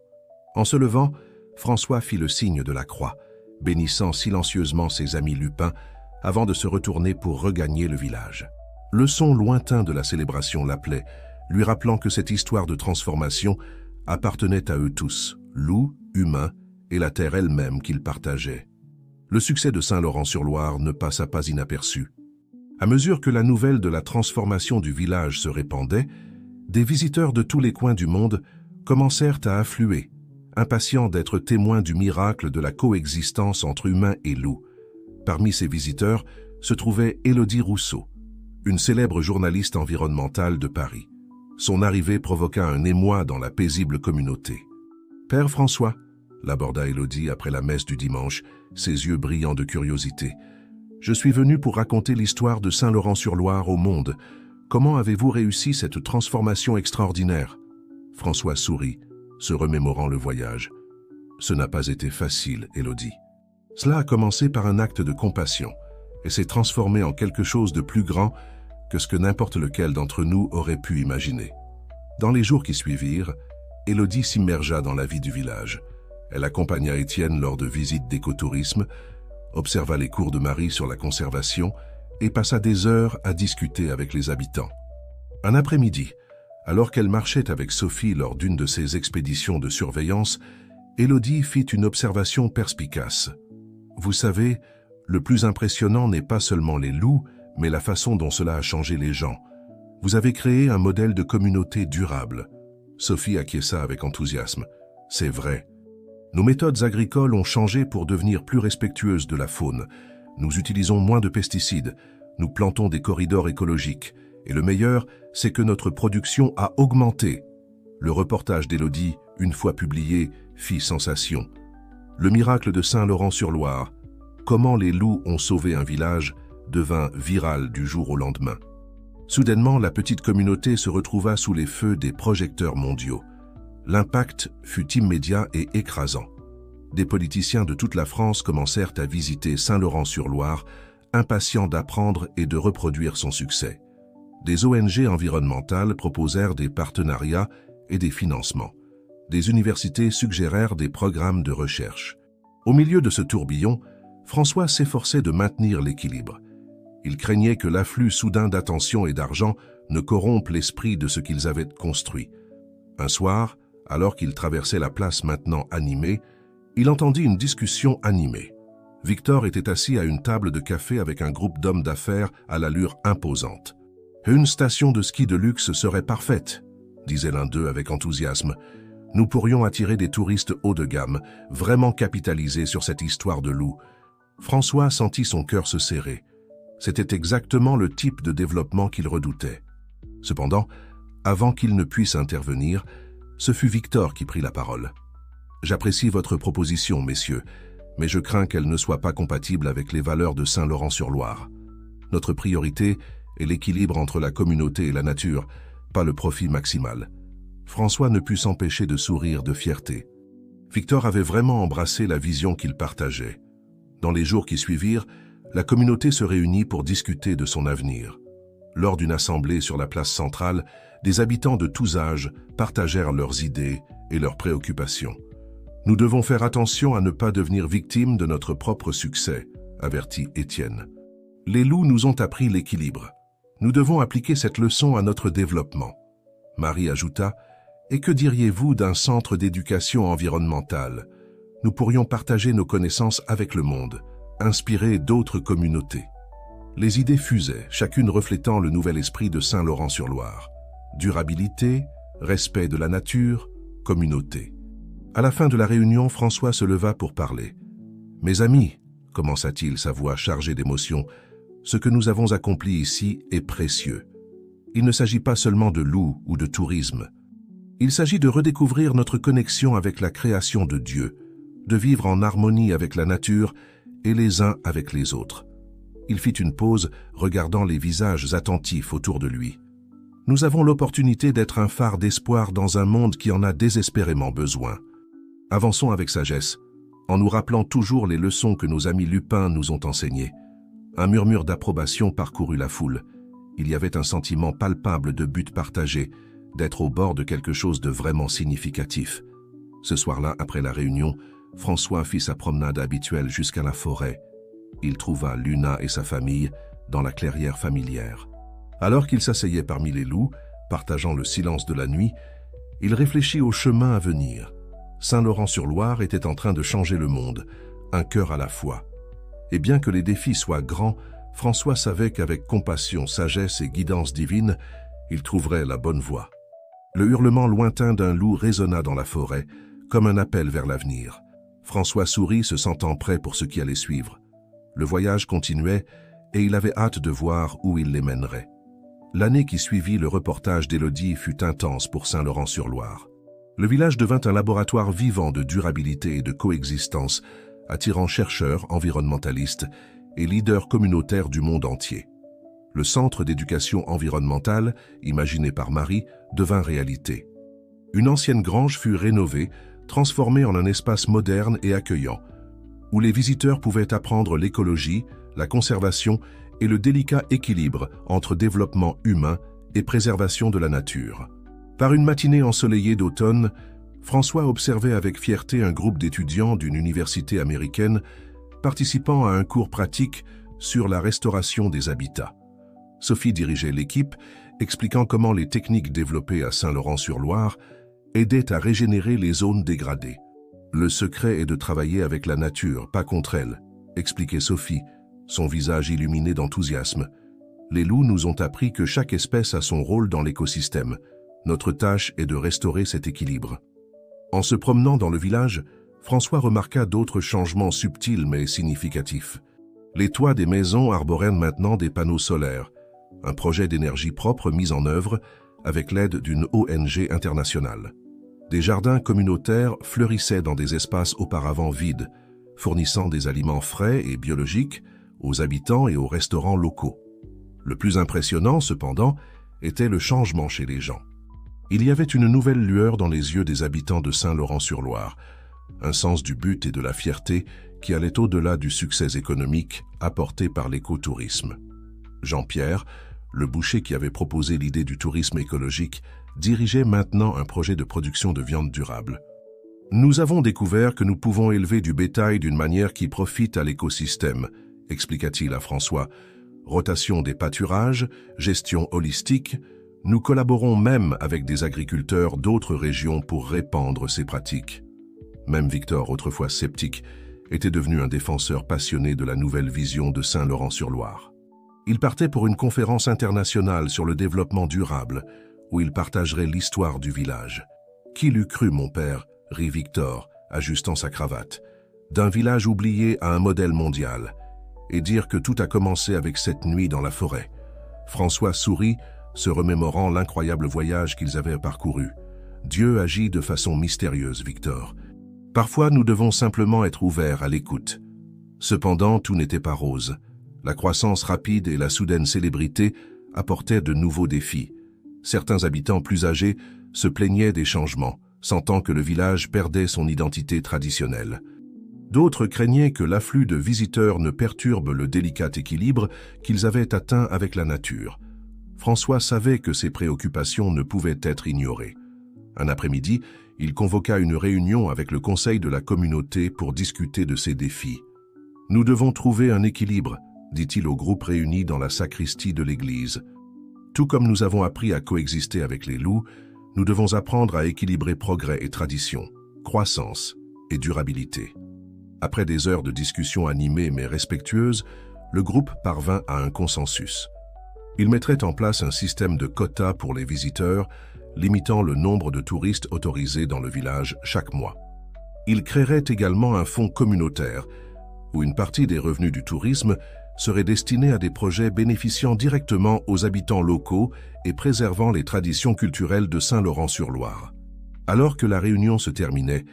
En se levant, François fit le signe de la croix, bénissant silencieusement ses amis lupins avant de se retourner pour regagner le village. Le son lointain de la célébration l'appelait, lui rappelant que cette histoire de transformation appartenait à eux tous, loups, humains et la terre elle-même qu'ils partageaient. Le succès de Saint-Laurent-sur-Loire ne passa pas inaperçu. À mesure que la nouvelle de la transformation du village se répandait, des visiteurs de tous les coins du monde commencèrent à affluer, impatients d'être témoins du miracle de la coexistence entre humains et loups. Parmi ces visiteurs se trouvait Élodie Rousseau, une célèbre journaliste environnementale de Paris. Son arrivée provoqua un émoi dans la paisible communauté. « Père François », l'aborda Élodie après la messe du dimanche, ses yeux brillants de curiosité, « je suis venu pour raconter l'histoire de Saint-Laurent-sur-Loire au monde. Comment avez-vous réussi cette transformation extraordinaire ?» François sourit, se remémorant le voyage. « Ce n'a pas été facile, Élodie. Cela a commencé par un acte de compassion et s'est transformé en quelque chose de plus grand que ce que n'importe lequel d'entre nous aurait pu imaginer. » Dans les jours qui suivirent, Élodie s'immergea dans la vie du village. Elle accompagna Étienne lors de visites d'écotourisme, observa les cours de Marie sur la conservation et passa des heures à discuter avec les habitants. Un après-midi, alors qu'elle marchait avec Sophie lors d'une de ses expéditions de surveillance, Élodie fit une observation perspicace. « Vous savez, le plus impressionnant n'est pas seulement les loups, mais la façon dont cela a changé les gens. Vous avez créé un modèle de communauté durable. » Sophie acquiesça avec enthousiasme. « C'est vrai. Nos méthodes agricoles ont changé pour devenir plus respectueuses de la faune. Nous utilisons moins de pesticides, nous plantons des corridors écologiques. Et le meilleur, c'est que notre production a augmenté. » Le reportage d'Élodie, une fois publié, fit sensation. Le miracle de Saint-Laurent-sur-Loire, comment les loups ont sauvé un village, devint viral du jour au lendemain. Soudainement, la petite communauté se retrouva sous les feux des projecteurs mondiaux. L'impact fut immédiat et écrasant. Des politiciens de toute la France commencèrent à visiter Saint-Laurent-sur-Loire, impatients d'apprendre et de reproduire son succès. Des ONG environnementales proposèrent des partenariats et des financements. Des universités suggérèrent des programmes de recherche. Au milieu de ce tourbillon, François s'efforçait de maintenir l'équilibre. Il craignait que l'afflux soudain d'attention et d'argent ne corrompe l'esprit de ce qu'ils avaient construit. Un soir, alors qu'il traversait la place maintenant animée, il entendit une discussion animée. Victor était assis à une table de café avec un groupe d'hommes d'affaires à l'allure imposante. « Une station de ski de luxe serait parfaite », disait l'un d'eux avec enthousiasme. « Nous pourrions attirer des touristes haut de gamme, vraiment capitaliser sur cette histoire de loup. » François sentit son cœur se serrer. C'était exactement le type de développement qu'il redoutait. Cependant, avant qu'il ne puisse intervenir, ce fut Victor qui prit la parole. « J'apprécie votre proposition, messieurs, mais je crains qu'elle ne soit pas compatible avec les valeurs de Saint-Laurent-sur-Loire. Notre priorité est l'équilibre entre la communauté et la nature, pas le profit maximal. » François ne put s'empêcher de sourire de fierté. Victor avait vraiment embrassé la vision qu'il partageait. Dans les jours qui suivirent, la communauté se réunit pour discuter de son avenir. Lors d'une assemblée sur la place centrale, des habitants de tous âges partagèrent leurs idées et leurs préoccupations. « Nous devons faire attention à ne pas devenir victimes de notre propre succès », avertit Étienne. « Les loups nous ont appris l'équilibre. Nous devons appliquer cette leçon à notre développement. » Marie ajouta « Et que diriez-vous d'un centre d'éducation environnementale ? Nous pourrions partager nos connaissances avec le monde, inspirer d'autres communautés. » Les idées fusaient, chacune reflétant le nouvel esprit de Saint-Laurent-sur-Loire. Durabilité, respect de la nature, communauté. À la fin de la réunion, François se leva pour parler. « Mes amis, » commença-t-il, sa voix chargée d'émotion, « ce que nous avons accompli ici est précieux. il ne s'agit pas seulement de loups ou de tourisme. Il s'agit de redécouvrir notre connexion avec la création de Dieu, de vivre en harmonie avec la nature et les uns avec les autres. Il fit une pause, regardant les visages attentifs autour de lui. Nous avons l'opportunité d'être un phare d'espoir dans un monde qui en a désespérément besoin. Avançons avec sagesse, en nous rappelant toujours les leçons que nos amis lupins nous ont enseignées. Un murmure d'approbation parcourut la foule. Il y avait un sentiment palpable de but partagé, d'être au bord de quelque chose de vraiment significatif. Ce soir-là, après la réunion, François fit sa promenade habituelle jusqu'à la forêt. Il trouva Luna et sa famille dans la clairière familière. Alors qu'il s'asseyait parmi les loups, partageant le silence de la nuit, il réfléchit au chemin à venir. Saint-Laurent-sur-Loire était en train de changer le monde, un cœur à la fois. Et bien que les défis soient grands, François savait qu'avec compassion, sagesse et guidance divine, il trouverait la bonne voie. Le hurlement lointain d'un loup résonna dans la forêt, comme un appel vers l'avenir. François sourit, se sentant prêt pour ce qui allait suivre. Le voyage continuait et il avait hâte de voir où il les mènerait. L'année qui suivit le reportage d'Élodie fut intense pour Saint-Laurent-sur-Loire. Le village devint un laboratoire vivant de durabilité et de coexistence, attirant chercheurs, environnementalistes et leaders communautaires du monde entier. Le centre d'éducation environnementale, imaginé par Marie, devint réalité. Une ancienne grange fut rénovée, transformée en un espace moderne et accueillant, où les visiteurs pouvaient apprendre l'écologie, la conservation et le délicat équilibre entre développement humain et préservation de la nature. Par une matinée ensoleillée d'automne, François observait avec fierté un groupe d'étudiants d'une université américaine participant à un cours pratique sur la restauration des habitats. Sophie dirigeait l'équipe, expliquant comment les techniques développées à Saint-Laurent-sur-Loire aidaient à régénérer les zones dégradées. Le secret est de travailler avec la nature, pas contre elle, expliquait Sophie, son visage illuminé d'enthousiasme. Les loups nous ont appris que chaque espèce a son rôle dans l'écosystème. Notre tâche est de restaurer cet équilibre. En se promenant dans le village, François remarqua d'autres changements subtils mais significatifs. Les toits des maisons arboraient maintenant des panneaux solaires, un projet d'énergie propre mis en œuvre avec l'aide d'une ONG internationale. Des jardins communautaires fleurissaient dans des espaces auparavant vides, fournissant des aliments frais et biologiques aux habitants et aux restaurants locaux. Le plus impressionnant, cependant, était le changement chez les gens. Il y avait une nouvelle lueur dans les yeux des habitants de Saint-Laurent-sur-Loire, un sens du but et de la fierté qui allait au-delà du succès économique apporté par l'écotourisme. Jean-Pierre, le boucher qui avait proposé l'idée du tourisme écologique, dirigeait maintenant un projet de production de viande durable. Nous avons découvert que nous pouvons élever du bétail d'une manière qui profite à l'écosystème, expliqua-t-il à François. Rotation des pâturages, gestion holistique, nous collaborons même avec des agriculteurs d'autres régions pour répandre ces pratiques. Même Victor, autrefois sceptique, était devenu un défenseur passionné de la nouvelle vision de Saint-Laurent-sur-Loire. Il partait pour une conférence internationale sur le développement durable, où il partagerait l'histoire du village. « Qui l'eût cru, mon père ?» rit Victor, ajustant sa cravate. « D'un village oublié à un modèle mondial. Et dire que tout a commencé avec cette nuit dans la forêt. » François sourit, se remémorant l'incroyable voyage qu'ils avaient parcouru. Dieu agit de façon mystérieuse, Victor. Parfois, nous devons simplement être ouverts à l'écoute. Cependant, tout n'était pas rose. La croissance rapide et la soudaine célébrité apportaient de nouveaux défis. Certains habitants plus âgés se plaignaient des changements, sentant que le village perdait son identité traditionnelle. D'autres craignaient que l'afflux de visiteurs ne perturbe le délicat équilibre qu'ils avaient atteint avec la nature. François savait que ces préoccupations ne pouvaient être ignorées. Un après-midi, il convoqua une réunion avec le conseil de la communauté pour discuter de ces défis. « Nous devons trouver un équilibre », dit-il au groupe réuni dans la sacristie de l'église. « Tout comme nous avons appris à coexister avec les loups, nous devons apprendre à équilibrer progrès et tradition, croissance et durabilité. » Après des heures de discussion animées mais respectueuses, le groupe parvint à un consensus. Il mettrait en place un système de quotas pour les visiteurs, limitant le nombre de touristes autorisés dans le village chaque mois. Il créerait également un fonds communautaire, où une partie des revenus du tourisme serait destiné à des projets bénéficiant directement aux habitants locaux et préservant les traditions culturelles de Saint-Laurent-sur-Loire. Alors que la réunion se terminait,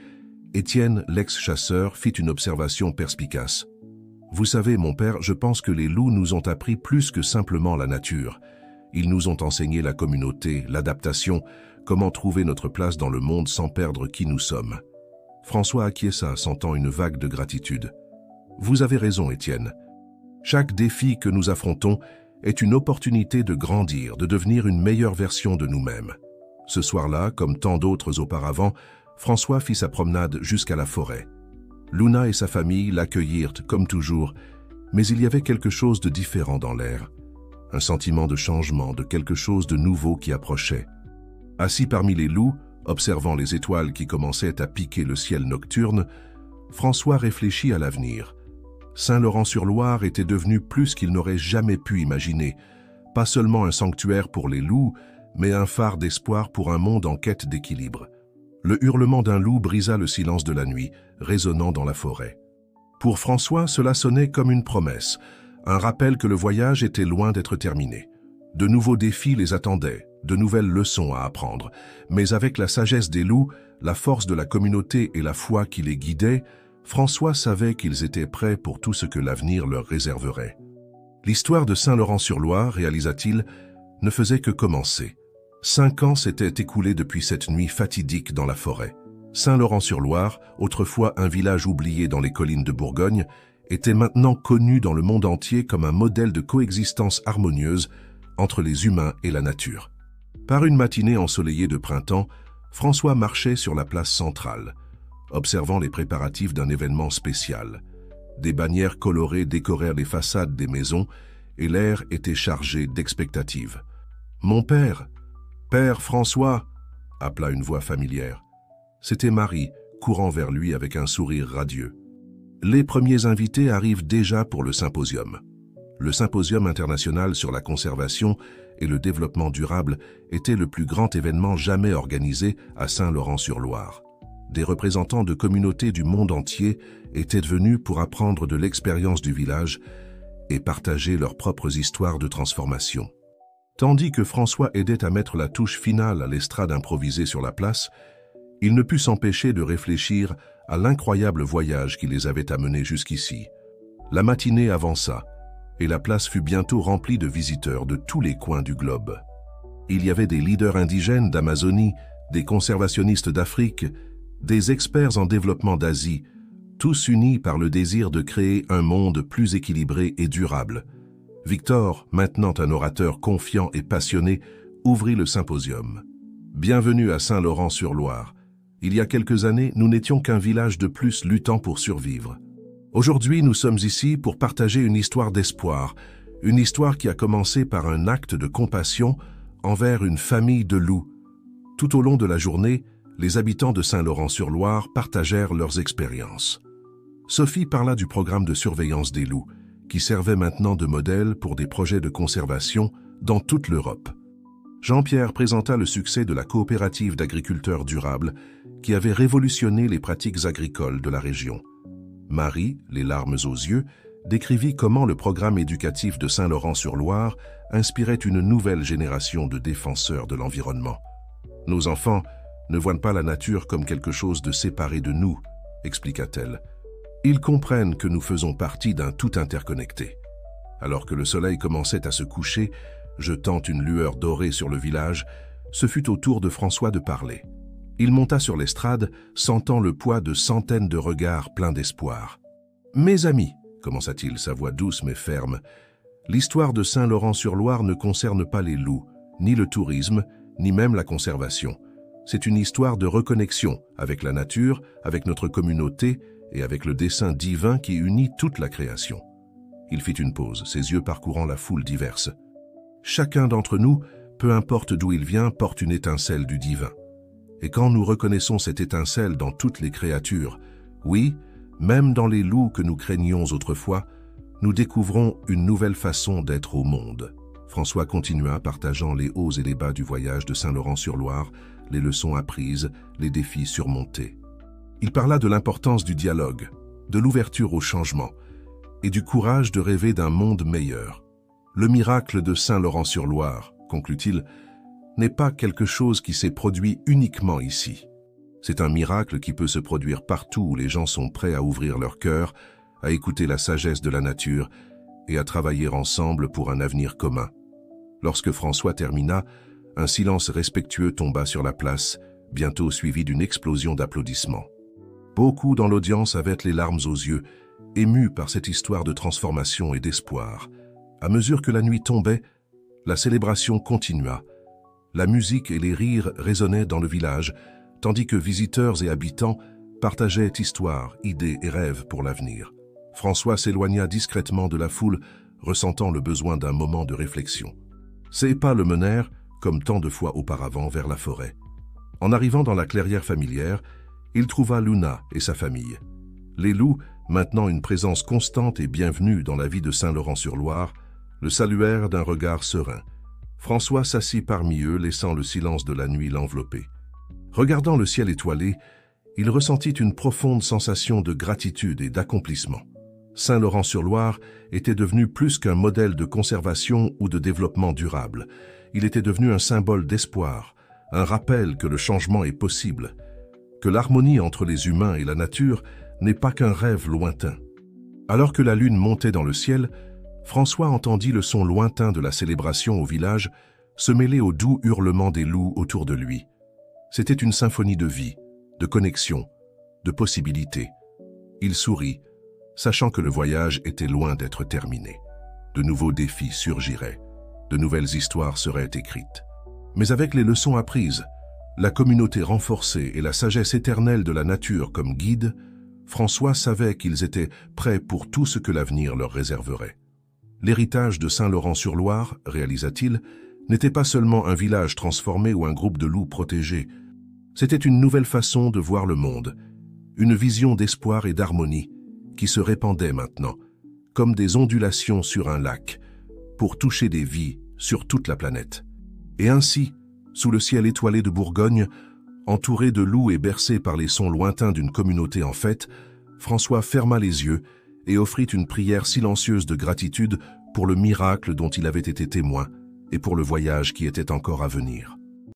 Étienne, l'ex-chasseur, fit une observation perspicace. « Vous savez, mon père, je pense que les loups nous ont appris plus que simplement la nature. Ils nous ont enseigné la communauté, l'adaptation, comment trouver notre place dans le monde sans perdre qui nous sommes. » François acquiesça, sentant une vague de gratitude. « Vous avez raison, Étienne. Chaque défi que nous affrontons est une opportunité de grandir, de devenir une meilleure version de nous-mêmes. » Ce soir-là, comme tant d'autres auparavant, François fit sa promenade jusqu'à la forêt. Luna et sa famille l'accueillirent comme toujours, mais il y avait quelque chose de différent dans l'air. Un sentiment de changement, de quelque chose de nouveau qui approchait. Assis parmi les loups, observant les étoiles qui commençaient à piquer le ciel nocturne, François réfléchit à l'avenir. Saint-Laurent-sur-Loire était devenu plus qu'il n'aurait jamais pu imaginer, pas seulement un sanctuaire pour les loups, mais un phare d'espoir pour un monde en quête d'équilibre. Le hurlement d'un loup brisa le silence de la nuit, résonnant dans la forêt. Pour François, cela sonnait comme une promesse, un rappel que le voyage était loin d'être terminé. De nouveaux défis les attendaient, de nouvelles leçons à apprendre, mais avec la sagesse des loups, la force de la communauté et la foi qui les guidait, François savait qu'ils étaient prêts pour tout ce que l'avenir leur réserverait. L'histoire de Saint-Laurent-sur-Loire, réalisa-t-il, ne faisait que commencer. 5 ans s'étaient écoulés depuis cette nuit fatidique dans la forêt. Saint-Laurent-sur-Loire, autrefois un village oublié dans les collines de Bourgogne, était maintenant connu dans le monde entier comme un modèle de coexistence harmonieuse entre les humains et la nature. Par une matinée ensoleillée de printemps, François marchait sur la place centrale, observant les préparatifs d'un événement spécial. Des bannières colorées décorèrent les façades des maisons et l'air était chargé d'expectatives. « Mon père, Père François !» appela une voix familière. C'était Marie, courant vers lui avec un sourire radieux. Les premiers invités arrivent déjà pour le symposium. Le symposium international sur la conservation et le développement durable était le plus grand événement jamais organisé à Saint-Laurent-sur-Loire. Des représentants de communautés du monde entier étaient venus pour apprendre de l'expérience du village et partager leurs propres histoires de transformation. Tandis que François aidait à mettre la touche finale à l'estrade improvisée sur la place, il ne put s'empêcher de réfléchir à l'incroyable voyage qui les avait amenés jusqu'ici. La matinée avança, et la place fut bientôt remplie de visiteurs de tous les coins du globe. Il y avait des leaders indigènes d'Amazonie, des conservationnistes d'Afrique, des experts en développement d'Asie, tous unis par le désir de créer un monde plus équilibré et durable. Victor, maintenant un orateur confiant et passionné, ouvrit le symposium. « Bienvenue à Saint-Laurent-sur-Loire. Il y a quelques années, nous n'étions qu'un village de plus luttant pour survivre. Aujourd'hui, nous sommes ici pour partager une histoire d'espoir, une histoire qui a commencé par un acte de compassion envers une famille de loups. Tout au long de la journée, les habitants de Saint-Laurent-sur-Loire partagèrent leurs expériences. Sophie parla du programme de surveillance des loups, qui servait maintenant de modèle pour des projets de conservation dans toute l'Europe. Jean-Pierre présenta le succès de la coopérative d'agriculteurs durables qui avait révolutionné les pratiques agricoles de la région. Marie, les larmes aux yeux, décrivit comment le programme éducatif de Saint-Laurent-sur-Loire inspirait une nouvelle génération de défenseurs de l'environnement. « Nos enfants ne voient pas la nature comme quelque chose de séparé de nous, » expliqua-t-elle. Ils comprennent que nous faisons partie d'un tout interconnecté. Alors que le soleil commençait à se coucher, jetant une lueur dorée sur le village, ce fut au tour de François de parler. Il monta sur l'estrade, sentant le poids de centaines de regards pleins d'espoir. « Mes amis, » commença-t-il, sa voix douce mais ferme, « l'histoire de Saint-Laurent-sur-Loire ne concerne pas les loups, ni le tourisme, ni même la conservation. C'est une histoire de reconnexion avec la nature, avec notre communauté, et avec le dessein divin qui unit toute la création. » Il fit une pause, ses yeux parcourant la foule diverse. « Chacun d'entre nous, peu importe d'où il vient, porte une étincelle du divin. Et quand nous reconnaissons cette étincelle dans toutes les créatures, oui, même dans les loups que nous craignions autrefois, nous découvrons une nouvelle façon d'être au monde. » François continua, partageant les hauts et les bas du voyage de Saint-Laurent-sur-Loire, les leçons apprises, les défis surmontés. Il parla de l'importance du dialogue, de l'ouverture au changement, et du courage de rêver d'un monde meilleur. Le miracle de Saint-Laurent-sur-Loire, conclut-il, n'est pas quelque chose qui s'est produit uniquement ici. C'est un miracle qui peut se produire partout où les gens sont prêts à ouvrir leur cœur, à écouter la sagesse de la nature et à travailler ensemble pour un avenir commun. Lorsque François termina, un silence respectueux tomba sur la place, bientôt suivi d'une explosion d'applaudissements. Beaucoup dans l'audience avaient les larmes aux yeux, émus par cette histoire de transformation et d'espoir. À mesure que la nuit tombait, la célébration continua. La musique et les rires résonnaient dans le village, tandis que visiteurs et habitants partageaient histoires, idées et rêves pour l'avenir. François s'éloigna discrètement de la foule, ressentant le besoin d'un moment de réflexion. Ses pas le menèrent, comme tant de fois auparavant, vers la forêt. En arrivant dans la clairière familière, il trouva Luna et sa famille. Les loups, maintenant une présence constante et bienvenue dans la vie de Saint-Laurent-sur-Loire, le saluèrent d'un regard serein. François s'assit parmi eux, laissant le silence de la nuit l'envelopper. Regardant le ciel étoilé, il ressentit une profonde sensation de gratitude et d'accomplissement. Saint-Laurent-sur-Loire était devenu plus qu'un modèle de conservation ou de développement durable. Il était devenu un symbole d'espoir, un rappel que le changement est possible, que l'harmonie entre les humains et la nature n'est pas qu'un rêve lointain. Alors que la lune montait dans le ciel, François entendit le son lointain de la célébration au village se mêler au doux hurlement des loups autour de lui. C'était une symphonie de vie, de connexion, de possibilités. Il sourit, sachant que le voyage était loin d'être terminé. De nouveaux défis surgiraient, de nouvelles histoires seraient écrites. Mais avec les leçons apprises, la communauté renforcée et la sagesse éternelle de la nature comme guide, François savait qu'ils étaient prêts pour tout ce que l'avenir leur réserverait. L'héritage de Saint-Laurent-sur-Loire, réalisa-t-il, n'était pas seulement un village transformé ou un groupe de loups protégés. C'était une nouvelle façon de voir le monde, une vision d'espoir et d'harmonie qui se répandait maintenant, comme des ondulations sur un lac, pour toucher des vies sur toute la planète. Et ainsi, sous le ciel étoilé de Bourgogne, entouré de loups et bercé par les sons lointains d'une communauté en fête, François ferma les yeux et offrit une prière silencieuse de gratitude pour le miracle dont il avait été témoin et pour le voyage qui était encore à venir.